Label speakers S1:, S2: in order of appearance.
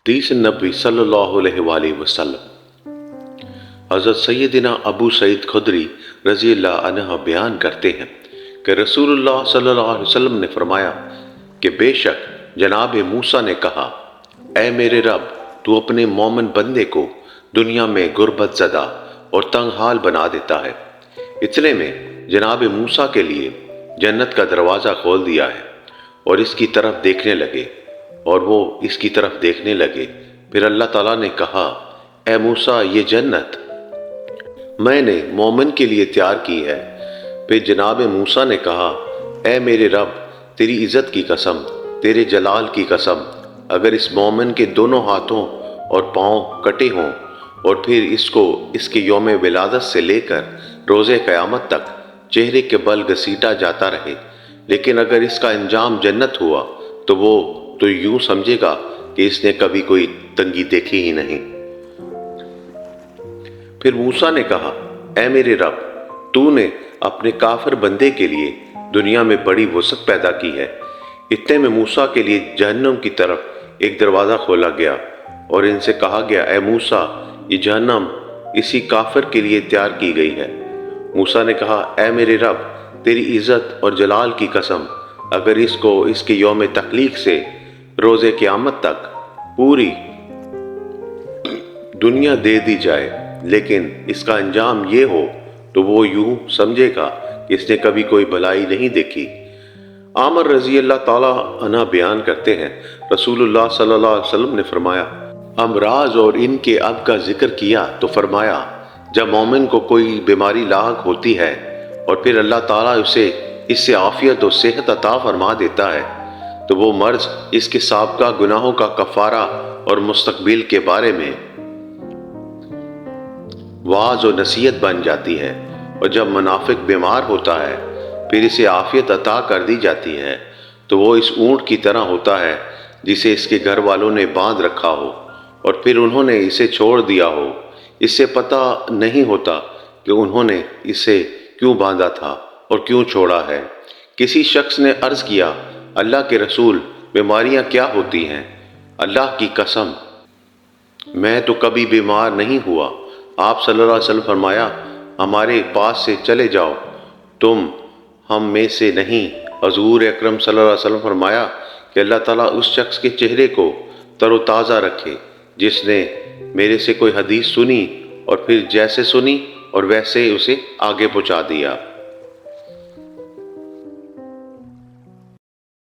S1: हदीस नबी सल्लल्लाहु अलैहि वसल्लम। हज़रत सैयदना अबू सईद खुदरी रज़ी अल्लाह अन्हु बयान करते हैं कि रसूलुल्लाह सल्लल्लाहु अलैहि वसल्लम ने फरमाया कि बेशक जनाब मूसा ने कहा, ऐ मेरे रब, तू अपने मोमिन बंदे को दुनिया में गुर्बत ज़दा और तंग हाल बना देता है। इतने में जनाब मूसा के लिए जन्नत का दरवाज़ा खोल दिया है और इसकी तरफ देखने लगे और वो इसकी तरफ देखने लगे। फिर अल्लाह ताला ने कहा, ए मूसा, ये जन्नत मैंने मोमिन के लिए तैयार की है। फिर जनाब मूसा ने कहा, ए मेरे रब, तेरी इज़्ज़त की कसम, तेरे जलाल की कसम, अगर इस मोमिन के दोनों हाथों और पाँव कटे हों और फिर इसको इसके यौम विलादत से लेकर रोज़े क़यामत तक चेहरे के बल घसीटा जाता रहे, लेकिन अगर इसका अंजाम जन्नत हुआ तो वो तो यूं समझेगा कि इसने कभी कोई तंगी देखी ही नहीं। फिर मूसा ने कहा, ऐ मेरे रब, तूने अपने काफिर बंदे के लिए दुनिया में बड़ी वसअत पैदा की है। इतने में मूसा के लिए जहन्नम की तरफ एक दरवाज़ा खोला गया और इनसे कहा गया, ए मूसा, ये जहन्नम इसी काफिर के लिए तैयार की गई है। मूसा ने कहा, ए मेरे रब, तेरी इज़्ज़त और जलाल की कसम, अगर इसको इसके यौम तख्लीक से रोज़े क़यामत तक पूरी दुनिया दे दी जाए, लेकिन इसका अंजाम ये हो तो वो यूं समझेगा कि इसने कभी कोई भलाई नहीं देखी। आमर रज़ी अल्लाह ताला अन्हा बयान करते हैं, रसूलुल्लाह सल्लल्लाहु अलैहि वसल्लम ने फरमाया, अमराज और इनके अब का जिक्र किया तो फरमाया, जब मोमिन को कोई बीमारी लाहक होती है और फिर अल्लाह ताला उसे इससे आफियत और सेहत अता फरमा देता है तो वो मर्ज इसके साबका गुनाहों का कफ़ारा और मुस्तकबिल के बारे में वाज और नसीहत बन जाती है। और जब मुनाफिक बीमार होता है फिर इसे आफियत अता कर दी जाती है तो वो इस ऊंट की तरह होता है जिसे इसके घर वालों ने बांध रखा हो और फिर उन्होंने इसे छोड़ दिया हो। इससे पता नहीं होता कि उन्होंने इसे क्यों बांधा था और क्यों छोड़ा है। किसी शख्स ने अर्ज किया, अल्लाह के रसूल, बीमारियां क्या होती हैं? अल्लाह की कसम, मैं तो कभी बीमार नहीं हुआ। आप सल्लल्लाहु अलैहि वसल्लम फरमाया, हमारे पास से चले जाओ, तुम हम में से नहीं। हजूर अकरम सल्लल्लाहु अलैहि वसल्लम फरमाया कि अल्लाह ताला उस शख्स के चेहरे को तरोताज़ा रखे जिसने मेरे से कोई हदीस सुनी और फिर जैसे सुनी और वैसे उसे आगे पहुंचा दिया।